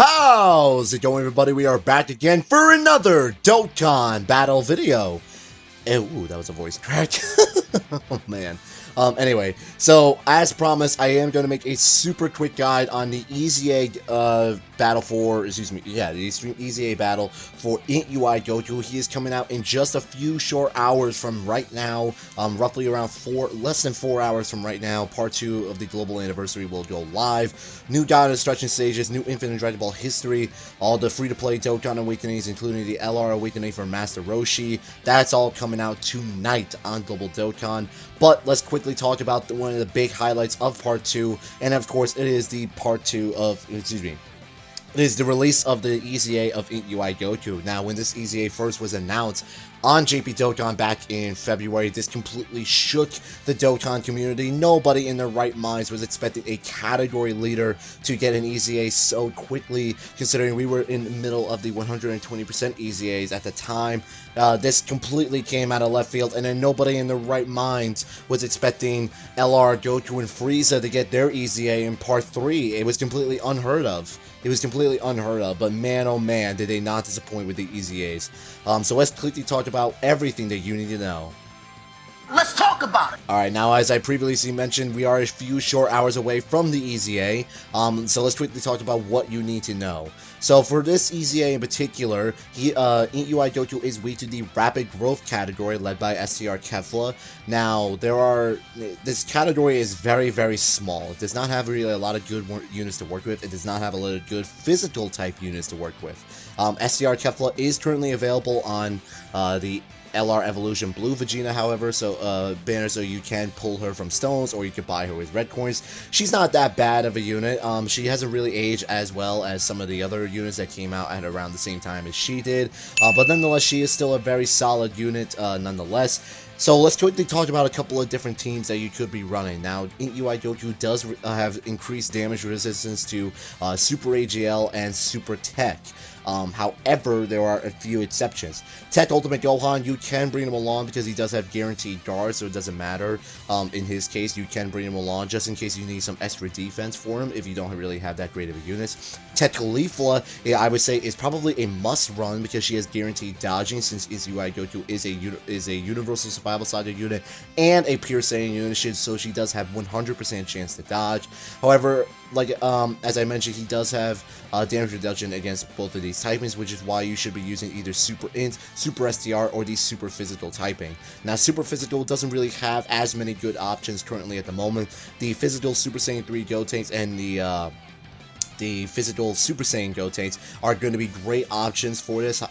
How's it going, everybody? We are back again for another Dokkan battle video. Ooh, that was a voice crack. Oh, man. Anyway, so as promised, I am going to make a super quick guide on the EZA battle for, the EZA battle for INT UI GOKU. He is coming out in just a few short hours from right now, roughly around less than 4 hours from right now. Part 2 of the global anniversary will go live. New guide instruction stages, new Infinite Dragon Ball history, all the free-to-play Dokkan awakenings, including the LR awakening for Master Roshi. That's all coming out tonight on Global Dokkan. But let's quickly talk about one of the big highlights of Part 2, and of course it is the Part 2 of, it is the release of the EZA of INT UI GOKU. Now, when this EZA first was announced on JP Dokkan back in February, this completely shook the Dokkan community. Nobody in their right minds was expecting a category leader to get an EZA so quickly, considering we were in the middle of the 120% EZAs at the time. This completely came out of left field, and then nobody in their right minds was expecting LR, Goku, and Frieza to get their EZA in Part 3. It was completely unheard of. But man, oh man, did they not disappoint with the EZAs. So let's quickly talk about everything that you need to know. Let's talk about it! Alright, now as I previously mentioned, we are a few short hours away from the EZA, so let's quickly talk about what you need to know. So for this EZA in particular, INT UI GOKU is weak to the rapid growth category led by STR Kefla. Now, this category is very, very small. It does not have really a lot of good units to work with. It does not have a lot of good physical type units to work with. STR Kefla is currently available on the LR Evolution Blue Vegeta, however, banner, so you can pull her from stones, or you can buy her with red coins. She's not that bad of a unit. She hasn't really aged as well as some of the other units that came out at around the same time as she did, but nonetheless, she is still a very solid unit, nonetheless. So let's quickly talk about a couple of different teams that you could be running. Now, INT UI GOKU does have increased damage resistance to Super AGL and Super Tech. However, there are a few exceptions. Tech Ultimate Gohan, you can bring him along because he does have guaranteed guards, so it doesn't matter. In his case, you can bring him along just in case you need some extra defense for him if you don't really have that great of a unit. Tech Caulifla, I would say, is probably a must-run because she has guaranteed dodging, since INT UI GOKU is a Universal Survival Saga unit and a Pure Saiyan unit, so she does have 100% chance to dodge. However, as I mentioned, he does have damage reduction against both of these typings, which is why you should be using either Super Int, Super STR, or the Super Physical typing. Now, Super Physical doesn't really have as many good options currently at the moment. The Physical Super Saiyan 3 Gotenks and the Physical Super Saiyan Gotenks are going to be great options for this.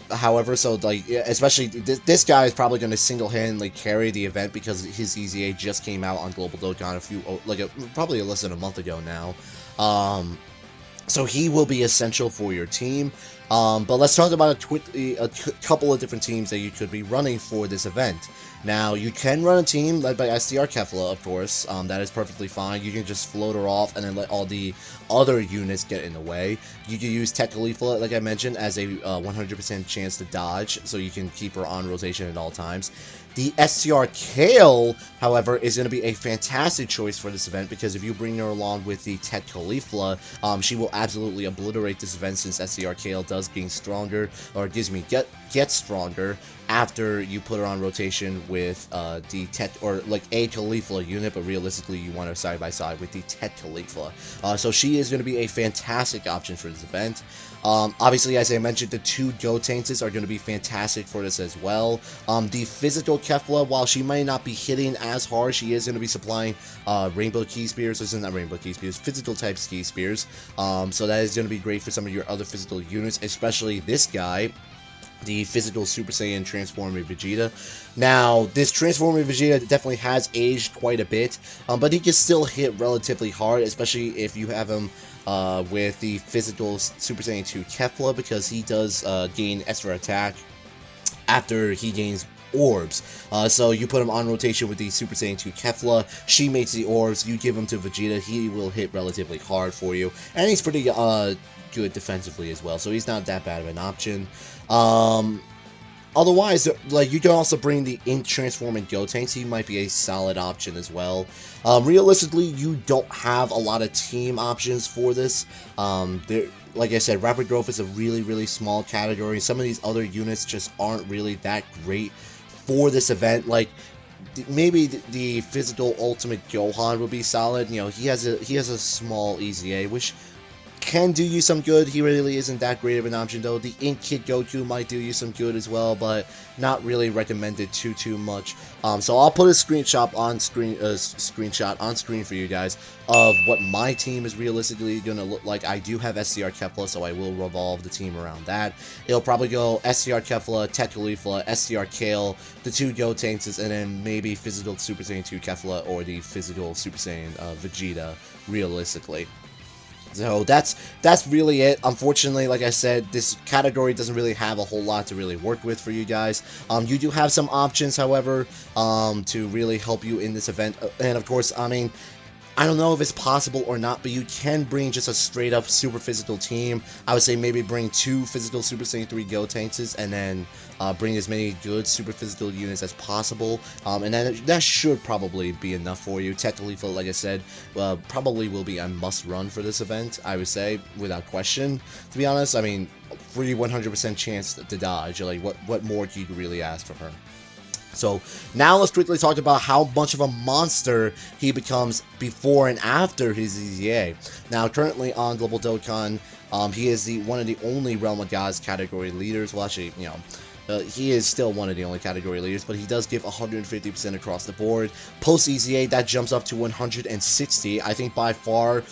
However, especially this guy is probably going to single-handedly carry the event because his EZA just came out on Global Dokkan probably less than a month ago now. So he will be essential for your team. But let's talk about a couple of different teams that you could be running for this event. Now, you can run a team led by STR Kefla, of course. That is perfectly fine. You can just float her off and then let all the other units get in the way. You can use Tech Caulifla, like I mentioned, as a 100% chance to dodge, so you can keep her on rotation at all times. The STR Kale, however, is going to be a fantastic choice for this event because if you bring her along with the Tech Caulifla, she will absolutely obliterate this event, since STR Kale does gain stronger, or gets stronger after you put her on rotation with the Tech, or a Caulifla unit, but realistically you want her side by side with the Tech Caulifla. So she is going to be a fantastic option for this event. Obviously, as I mentioned, the two Gotenks are going to be fantastic for this as well. The Physical Kefla, while she might not be hitting as hard, she is going to be supplying Rainbow Key Spears, Physical type Key Spears. So that is going to be great for some of your other physical units, especially this guy, the Physical Super Saiyan Transforming Vegeta. Now, this Transforming Vegeta definitely has aged quite a bit, but he can still hit relatively hard, especially if you have him with the Physical Super Saiyan 2 Kefla, because he does gain extra attack after he gains orbs. So you put him on rotation with the Super Saiyan 2 Kefla, she mates the orbs, you give him to Vegeta, he will hit relatively hard for you, and he's pretty good defensively as well, so he's not that bad of an option. Otherwise, like, you can also bring the INT Transform and Gotenks. He might be a solid option as well. Realistically, you don't have a lot of team options for this. Like I said, Rapid Growth is a really, really small category. Some of these other units just aren't really that great for this event. Like, maybe the physical Ultimate Gohan would be solid. You know, he has a small EZA, which can do you some good. He really isn't that great of an option, though. The Ink Kid Goku might do you some good as well, but not really recommended too much. So I'll put a screenshot on screen for you guys of what my team is realistically going to look like. I do have SCR Kefla, so I will revolve the team around that. It'll probably go SCR Kefla, Tetralifla, SCR Kale, the 2 Gotenks, and then maybe Physical Super Saiyan 2 Kefla or the Physical Super Saiyan Vegeta, realistically. So that's really it. Unfortunately, like I said, this category doesn't really have a whole lot to really work with for you guys. You do have some options, however, to really help you in this event. And of course, I mean, I don't know if it's possible or not, but you can bring just a straight up super physical team. I would say maybe bring 2 physical Super Saiyan 3 Gotenks and then bring as many good super physical units as possible. And then that should probably be enough for you. Tetralifla, like I said, probably will be a must run for this event, I would say, without question. To be honest, I mean, free 100% chance to dodge. Like, what more do you really ask from her? So now let's quickly talk about how much of a monster he becomes before and after his EZA. Now, currently on Global Dokkan, he is one of the only Realm of Gods category leaders. Well, actually, you know, he is still one of the only category leaders, but he does give 150% across the board. Post EZA, that jumps up to 160. I think by far,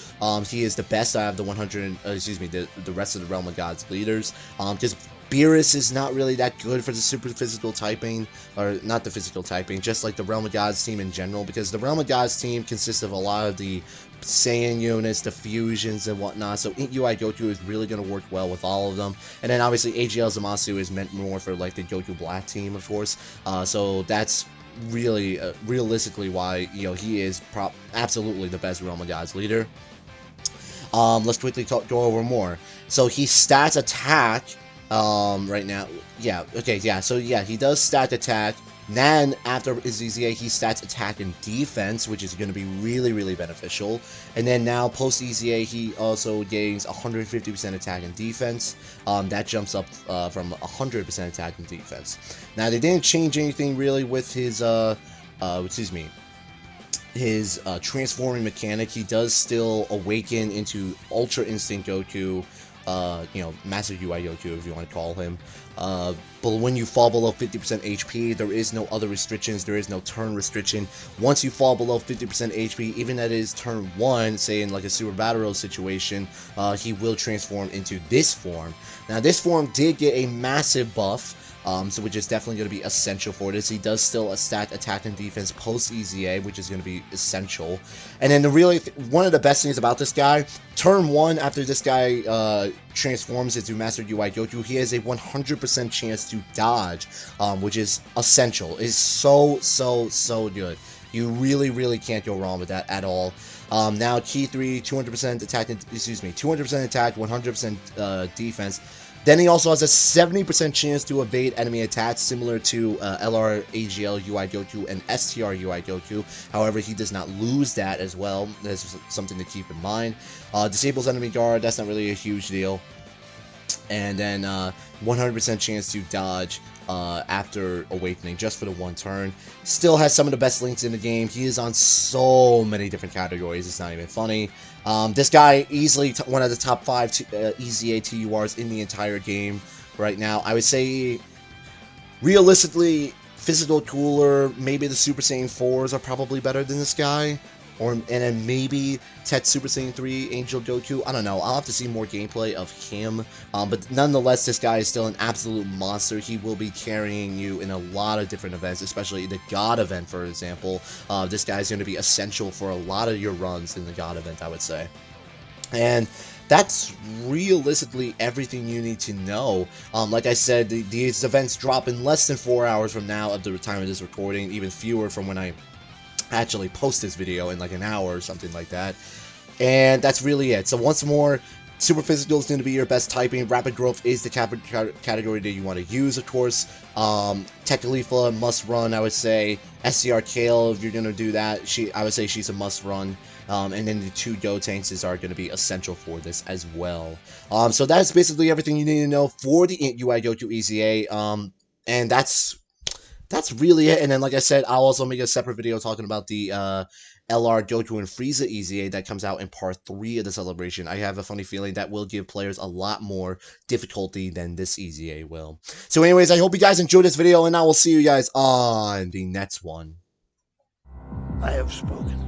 he is the best out of the the rest of the Realm of Gods leaders. Just Beerus is not really that good for the super physical typing, or not the physical typing, just like the Realm of Gods team in general, because the Realm of Gods team consists of a lot of the Saiyan units, the fusions and whatnot, so INT UI Goku is really going to work well with all of them. And then obviously AGL Zamasu is meant more for like the Goku Black team, of course, so that's really realistically why, you know, he is absolutely the best Realm of Gods leader. Let's quickly go over more. So he stats attack right now, so he does stat attack. Then after his EZA, he stats attack and defense, which is going to be really beneficial. And then now post EZA, he also gains 150% attack and defense. That jumps up from 100% attack and defense. Now they didn't change anything really with his his transforming mechanic. He does still awaken into Ultra Instinct Goku. You know, Master UI Goku, if you want to call him. But when you fall below 50% HP, there is no other restrictions, there is no turn restriction. Once you fall below 50% HP, even that is turn 1, say in like a Super Battle Road situation, he will transform into this form. Now, this form did get a massive buff, so which is definitely going to be essential for this. He does still stat attack and defense post EZA, which is going to be essential. And then one of the best things about this guy, turn 1 after this guy transforms into Master UI Goku, he has a 100% chance to dodge, which is essential. It's so good. You really can't go wrong with that at all. Now Key 3, 200% attack, 200% attack, 100% defense. Then he also has a 70% chance to evade enemy attacks, similar to LR AGL UI Goku and STR UI Goku. However, he does not lose that as well. That's something to keep in mind. Disables enemy guard, that's not really a huge deal. And then 100% chance to dodge after awakening, just for the 1 turn. Still has some of the best links in the game. He is on so many different categories, it's not even funny. This guy, easily one of the top 5 EZA TURs in the entire game right now. I would say, realistically, Physical Cooler, maybe the Super Saiyan 4s are probably better than this guy. And then maybe Tet Super Saiyan 3, Angel Goku. I don't know. I'll have to see more gameplay of him. But nonetheless, this guy is still an absolute monster. He will be carrying you in a lot of different events, especially the God event, for example. This guy is going to be essential for a lot of your runs in the God event, I would say. And that's realistically everything you need to know. Like I said, these events drop in less than 4 hours from now at the time of this recording, even fewer from when I actually post this video in like an hour or something like that. And that's really it. So once more, Super Physical is going to be your best typing. Rapid Growth is the category that you want to use, of course. Technical must run, I would say. SCR Kale, if you're going to do that, I would say she's a must run. And then the 2 Go tanks are going to be essential for this as well. So that's basically everything you need to know for the INT UI GOKU EZA. And that's really it. And then, like I said, I'll also make a separate video talking about the LR GOKU and Frieza EZA that comes out in part 3 of the celebration. I have a funny feeling that will give players a lot more difficulty than this EZA will. So anyways, I hope you guys enjoyed this video, and I will see you guys on the next one. I have spoken.